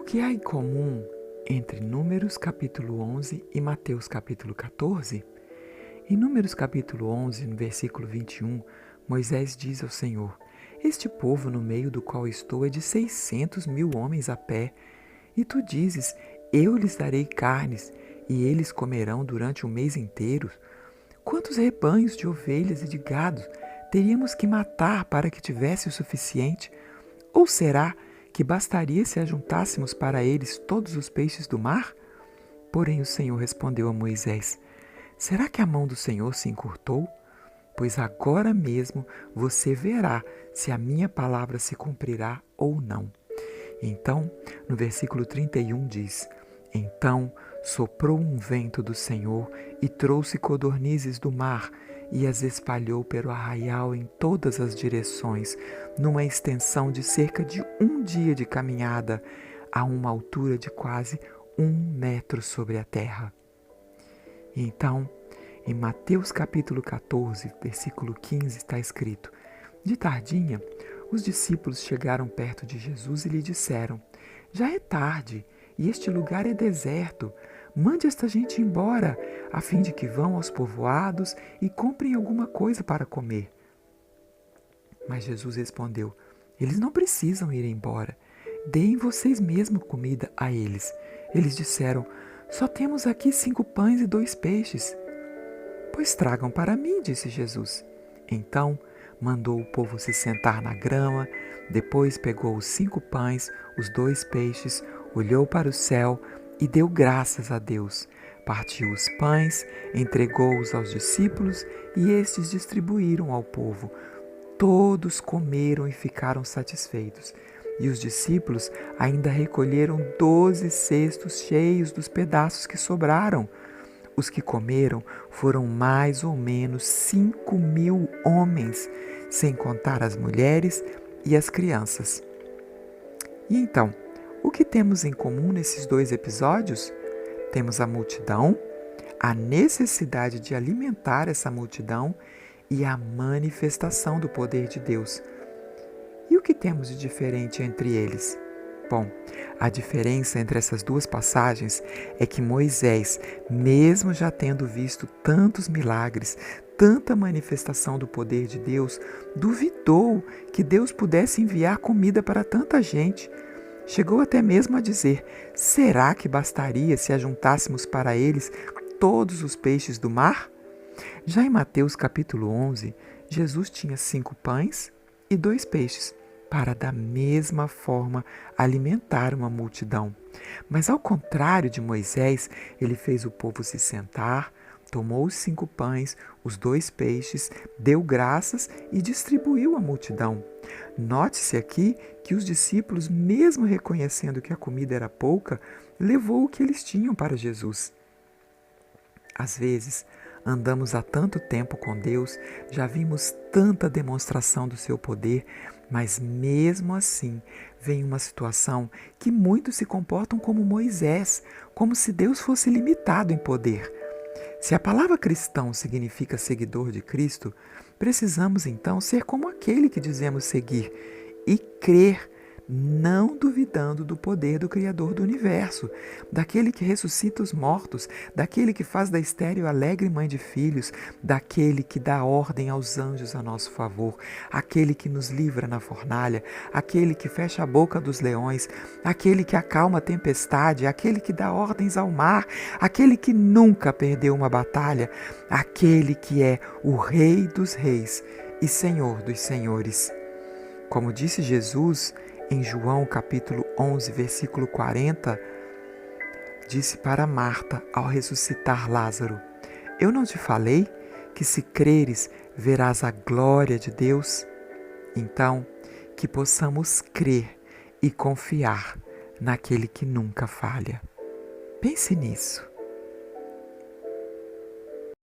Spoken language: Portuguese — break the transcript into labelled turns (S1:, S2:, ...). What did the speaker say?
S1: que há em comum entre Números capítulo 11 e Mateus capítulo 14? Em Números capítulo 11, no versículo 21, Moisés diz ao Senhor: Este povo no meio do qual estou é de 600.000 homens a pé, e tu dizes, eu lhes darei carnes, e eles comerão durante um mês inteiro. Quantos rebanhos de ovelhas e de gados teríamos que matar para que tivesse o suficiente? Ou será que bastaria se ajuntássemos para eles todos os peixes do mar? Porém o Senhor respondeu a Moisés: Será que a mão do Senhor se encurtou? Pois agora mesmo você verá se a minha palavra se cumprirá ou não. Então, no versículo 31 diz: Então soprou um vento do Senhor e trouxe codornizes do mar e as espalhou pelo arraial em todas as direções, numa extensão de cerca de um dia de caminhada, a uma altura de quase 1 metro sobre a terra. E então, em Mateus capítulo 14, versículo 15, está escrito: De tardinha, os discípulos chegaram perto de Jesus e lhe disseram: Já é tarde e este lugar é deserto. Mande esta gente embora, a fim de que vão aos povoados e comprem alguma coisa para comer. Mas Jesus respondeu: Eles não precisam ir embora. Deem vocês mesmos comida a eles. Eles disseram: Só temos aqui 5 pães e 2 peixes. Pois tragam para mim, disse Jesus. Então mandou o povo se sentar na grama, depois pegou os 5 pães, os 2 peixes, olhou para o céu e deu graças a Deus. Partiu os pães, entregou-os aos discípulos e estes distribuíram ao povo. Todos comeram e ficaram satisfeitos. E os discípulos ainda recolheram 12 cestos cheios dos pedaços que sobraram. Os que comeram foram mais ou menos 5.000 homens, sem contar as mulheres e as crianças. E então, o que temos em comum nesses 2 episódios? Temos a multidão, a necessidade de alimentar essa multidão e a manifestação do poder de Deus. E o que temos de diferente entre eles? Bom, a diferença entre essas 2 passagens é que Moisés, mesmo já tendo visto tantos milagres, tanta manifestação do poder de Deus, duvidou que Deus pudesse enviar comida para tanta gente. Chegou até mesmo a dizer: será que bastaria se ajuntássemos para eles todos os peixes do mar? Já em Mateus capítulo 11, Jesus tinha 5 pães e 2 peixes, para da mesma forma alimentar uma multidão. Mas ao contrário de Moisés, ele fez o povo se sentar, tomou os 5 pães, os 2 peixes, deu graças e distribuiu à multidão. Note-se aqui que os discípulos, mesmo reconhecendo que a comida era pouca, levou o que eles tinham para Jesus. Às vezes, andamos há tanto tempo com Deus, já vimos tanta demonstração do seu poder, mas mesmo assim vem uma situação que muitos se comportam como Moisés, como se Deus fosse limitado em poder. Se a palavra cristão significa seguidor de Cristo, precisamos então ser como aquele que dizemos seguir e crer, não duvidando do poder do Criador do Universo, daquele que ressuscita os mortos, daquele que faz da estéril alegre mãe de filhos, daquele que dá ordem aos anjos a nosso favor, aquele que nos livra na fornalha, aquele que fecha a boca dos leões, aquele que acalma a tempestade, aquele que dá ordens ao mar, aquele que nunca perdeu uma batalha, aquele que é o Rei dos Reis e Senhor dos Senhores. Como disse Jesus, em João capítulo 11, versículo 40, disse para Marta ao ressuscitar Lázaro: Eu não te falei que se creres verás a glória de Deus? Então, que possamos crer e confiar naquele que nunca falha. Pense nisso.